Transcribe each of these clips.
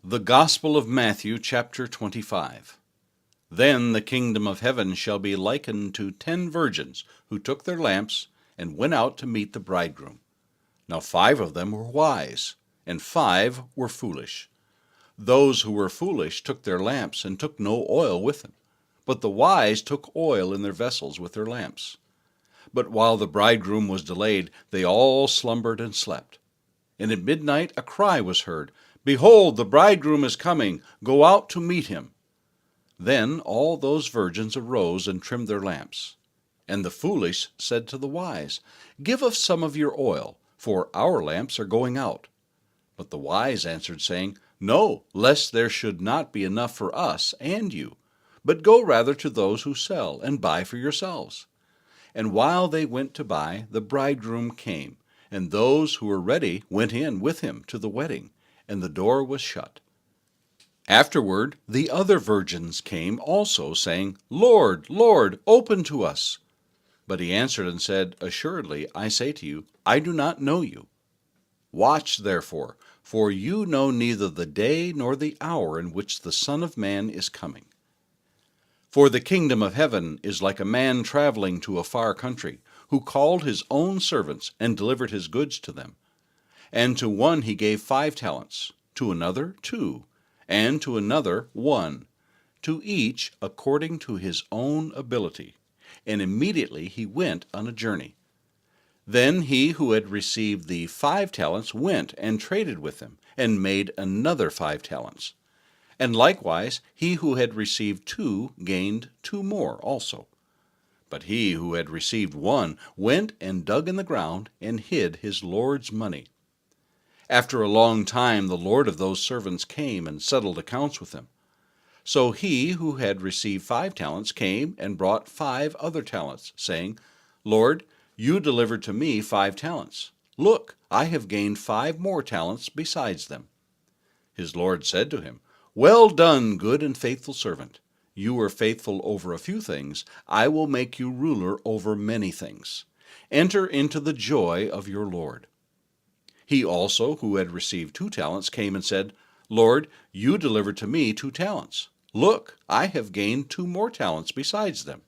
The Gospel of Matthew, chapter 25. Then the kingdom of heaven shall be likened to 10 virgins, who took their lamps and went out to meet the bridegroom. Now 5 of them were wise, and 5 were foolish. Those who were foolish took their lamps and took no oil with them, but the wise took oil in their vessels with their lamps. But while the bridegroom was delayed, they all slumbered and slept. And at midnight a cry was heard, "Behold, the bridegroom is coming, go out to meet him." Then all those virgins arose and trimmed their lamps. And the foolish said to the wise, "Give us some of your oil, for our lamps are going out." But the wise answered, saying, "No, lest there should not be enough for us and you, but go rather to those who sell, and buy for yourselves." And while they went to buy, the bridegroom came, and those who were ready went in with him to the wedding, and the door was shut. Afterward the other virgins came also, saying, "Lord, Lord, open to us." But he answered and said, "Assuredly, I say to you, I do not know you. Watch therefore, for you know neither the day nor the hour in which the Son of Man is coming. For the kingdom of heaven is like a man traveling to a far country, who called his own servants and delivered his goods to them. And to one he gave 5 talents, to another 2, and to another 1, to each according to his own ability. And immediately he went on a journey. Then he who had received the 5 talents went and traded with them, and made another 5 talents. And likewise he who had received 2 gained 2 more also. But he who had received 1 went and dug in the ground, and hid his Lord's money. After a long time the Lord of those servants came and settled accounts with them. So he who had received 5 talents came and brought 5 other talents, saying, "Lord, you delivered to me 5 talents. Look, I have gained 5 more talents besides them." His Lord said to him, "Well done, good and faithful servant. You were faithful over a few things. I will make you ruler over many things. Enter into the joy of your Lord." He also, who had received 2 talents, came and said, "Lord, you delivered to me 2 talents. Look, I have gained 2 more talents besides them."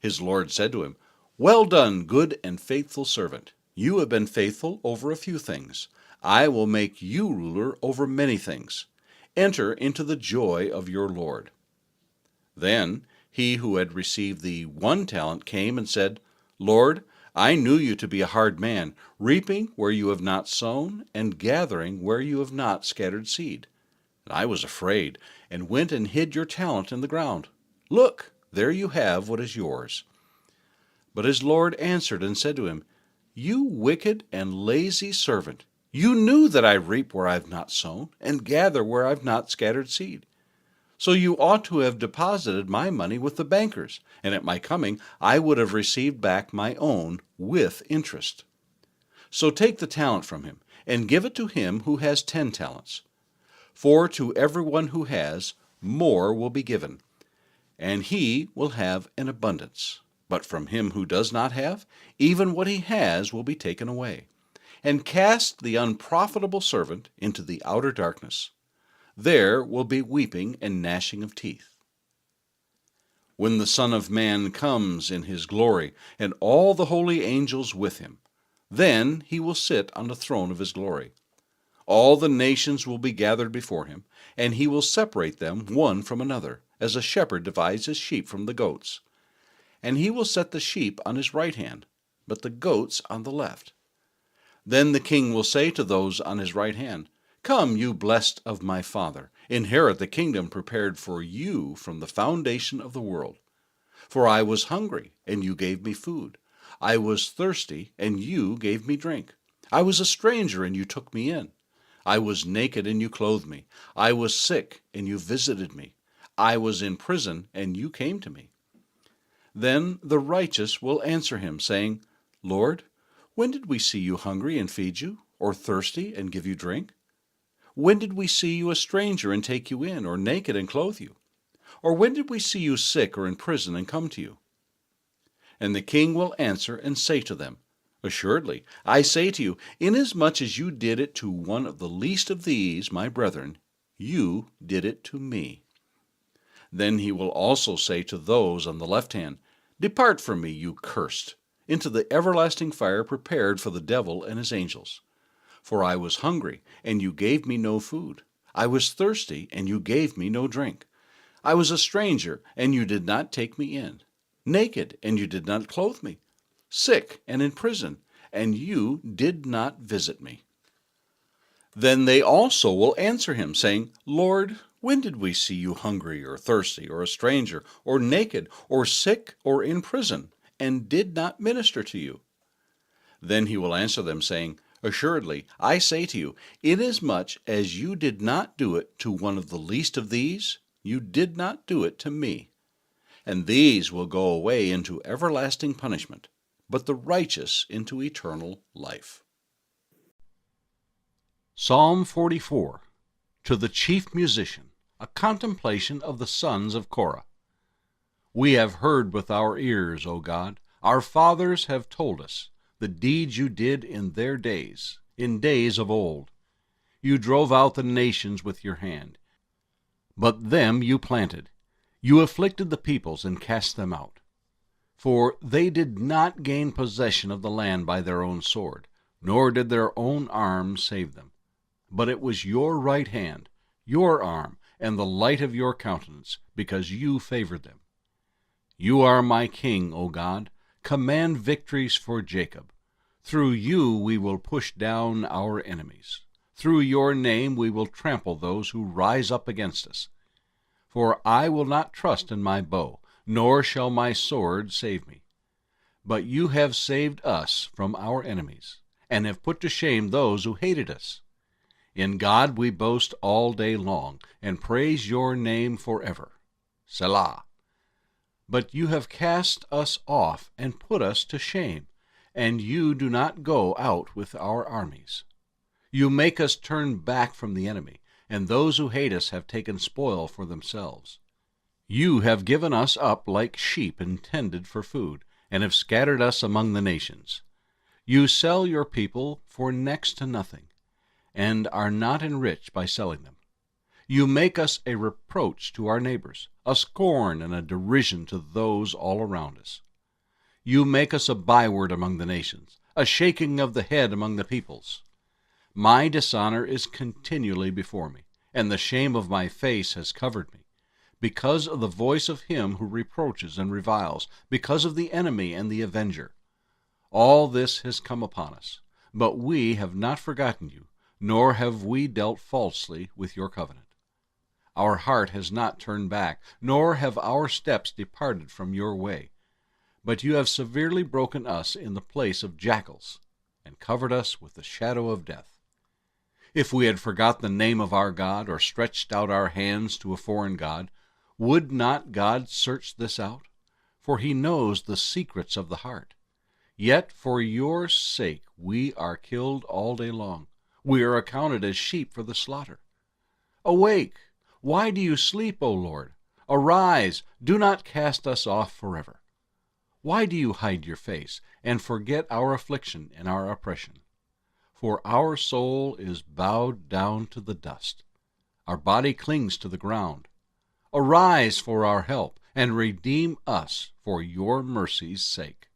His Lord said to him, "Well done, good and faithful servant. You have been faithful over a few things. I will make you ruler over many things. Enter into the joy of your Lord." Then he who had received the 1 talent came and said, "Lord, I knew you to be a hard man, reaping where you have not sown, and gathering where you have not scattered seed. And I was afraid, and went and hid your talent in the ground. Look, there you have what is yours." But his Lord answered and said to him, "You wicked and lazy servant, you knew that I reap where I have not sown, and gather where I have not scattered seed. So you ought to have deposited my money with the bankers, and at my coming I would have received back my own with interest. So take the talent from him, and give it to him who has 10 talents. For to everyone who has, more will be given, and he will have an abundance. But from him who does not have, even what he has will be taken away. And cast the unprofitable servant into the outer darkness. There will be weeping and gnashing of teeth. When the Son of Man comes in his glory, and all the holy angels with him, then he will sit on the throne of his glory. All the nations will be gathered before him, and he will separate them one from another, as a shepherd divides his sheep from the goats. And he will set the sheep on his right hand, but the goats on the left. Then the king will say to those on his right hand, "Come, you blessed of my Father, inherit the kingdom prepared for you from the foundation of the world. For I was hungry, and you gave me food. I was thirsty, and you gave me drink. I was a stranger, and you took me in. I was naked, and you clothed me. I was sick, and you visited me. I was in prison, and you came to me." Then the righteous will answer him, saying, "Lord, when did we see you hungry and feed you, or thirsty and give you drink? When did we see you a stranger and take you in, or naked and clothe you? Or when did we see you sick or in prison and come to you?" And the king will answer and say to them, "Assuredly, I say to you, inasmuch as you did it to one of the least of these, my brethren, You did it to me. Then he will also say to those on the left hand, Depart from me, you cursed, into the everlasting fire prepared for the devil and his angels. For I was hungry, and you gave me no food. I was thirsty, and you gave me no drink. I was a stranger, and you did not take me in. Naked, and you did not clothe me. Sick and in prison, and you did not visit me. Then they also will answer him, saying, Lord, when did we see you hungry or thirsty or a stranger or naked or sick or in prison, and did not minister to you? Then he will answer them, saying, Assuredly, I say to you, inasmuch as you did not do it to one of the least of these, you did not do it to me. And these will go away into everlasting punishment, but the righteous into eternal life. Psalm 44. To the chief musician, a contemplation of the sons of Korah. We have heard with our ears, O God, our fathers have told us, the deeds you did in their days, in days of old. You drove out the nations with your hand, but them you planted. You afflicted the peoples and cast them out. For they did not gain possession of the land by their own sword, nor did their own arm save them. But it was your right hand, your arm, and the light of your countenance, because you favored them. You are my king, O God. Command victories for Jacob. Through you we will push down our enemies. Through your name we will trample those who rise up against us. For I will not trust in my bow, nor shall my sword save me. But you have saved us from our enemies, and have put to shame those who hated us. In God we boast all day long, and praise your name forever. Selah. But you have cast us off and put us to shame, and you do not go out with our armies. You make us turn back from the enemy, and those who hate us have taken spoil for themselves. You have given us up like sheep intended for food, and have scattered us among the nations. You sell your people for next to nothing, and are not enriched by selling them. You make us a reproach to our neighbors, a scorn and a derision to those all around us. You make us a byword among the nations, a shaking of the head among the peoples. My dishonor is continually before me, and the shame of my face has covered me, because of the voice of him who reproaches and reviles, because of the enemy and the avenger. All this has come upon us, but we have not forgotten you, nor have we dealt falsely with your covenant. Our heart has not turned back, nor have our steps departed from your way. But you have severely broken us in the place of jackals, and covered us with the shadow of death. If we had forgot the name of our God, or stretched out our hands to a foreign god, would not God search this out? For he knows the secrets of the heart. Yet for your sake we are killed all day long. We are accounted as sheep for the slaughter. Awake! Why do you sleep, O Lord? Arise! Do not cast us off forever. Why do you hide your face, and forget our affliction and our oppression? For our soul is bowed down to the dust. Our body clings to the ground. Arise for our help, and redeem us for your mercy's sake.